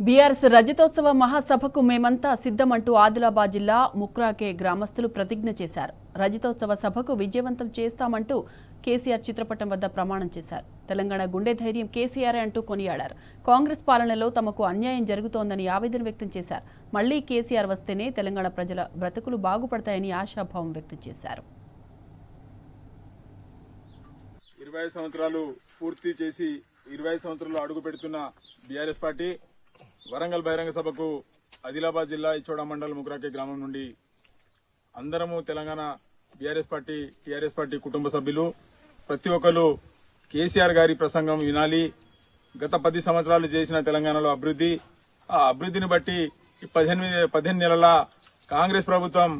BRS రజతోత్సవ మహాసభకు మేమంతా సిద్ధమంటూ ఆదిలాబాద్ జిల్లా ముక్రాకే గ్రామస్తులు ప్రతిజ్ఞ చేశారు. రజతోత్సవ సభకు విజయవంతం చేస్తామంటూ కేసీఆర్ చిత్రపటం వద్ద ప్రమాణం చేశారు. తెలంగాణ గుండె ధైర్యం కేసీఆర్ అంటూ కొనియాడారు. కాంగ్రెస్ పాలనలో తమకు అన్యాయం జరుగుతోందని ఆవేదన వ్యక్తం చేశారు. మళ్లీ కేసీఆర్ వస్తేనే తెలంగాణ ప్రజల బ్రతుకులు బాగుపడతాయని ఆశాభావం వ్యక్తం చేశారు. 20 సంవత్సరాలు పూర్తి చేసి 20 సంవత్సరాలు అడుగు పెడుతున్న బీఆర్ఎస్ పార్టీ వరంగల్ బహిరంగ సభకు ఆదిలాబాద్ జిల్లా ఇచ్చోడ మండలం ముగ్రాకే గ్రామం నుండి అందరము Telangana BRS party TRS party కుటుంబ సభ్యులు ప్రతి ఒక్కరు కేసీఆర్ గారి ప్రసంగం వినాలి. గత 10 సంవత్సరాలు చేసిన తెలంగాణలో అభివృద్ధి, ఆ అభివృద్ధిని బట్టి 18 నెలల కాంగ్రెస్ ప్రభుత్వం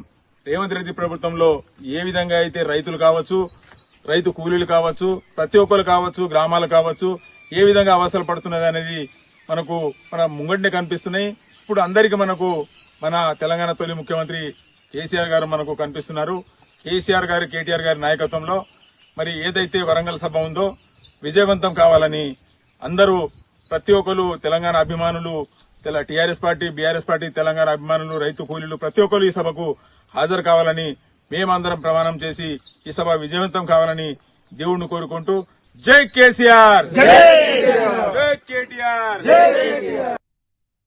రేవంత్ రెడ్డి ప్రభుత్వంలో ఏ విధంగా అయితే రైతులు కావచ్చు, రైతు కూలీలు కావచ్చు, ప్రతి ఒక్కరు కావచ్చు, గ్రామాలు కావచ్చు, ఏ విధంగా అవసరాలు పడుతున్నది అనేది మనకు మన ముంగటినే కనిపిస్తున్నాయి. ఇప్పుడు అందరికీ మనకు మన తెలంగాణ తొలి ముఖ్యమంత్రి కేసీఆర్ గారు మనకు కనిపిస్తున్నారు. కేసీఆర్ గారు కేటీఆర్ గారి నాయకత్వంలో మరి ఏదైతే వరంగల్ సభ ఉందో విజయవంతం కావాలని అందరూ ప్రతి ఒక్కరు తెలంగాణ అభిమానులు, TRS party, BRS party, Telangana అభిమానులు, రైతు కూలీలు ప్రతి ఒక్కరు ఈ సభకు హాజరు కావాలని మేమందరం ప్రమాణం చేసి ఈ సభ విజయవంతం కావాలని దేవుణ్ణి కోరుకుంటూ జై కేసీఆర్, జై కేటీఆర్.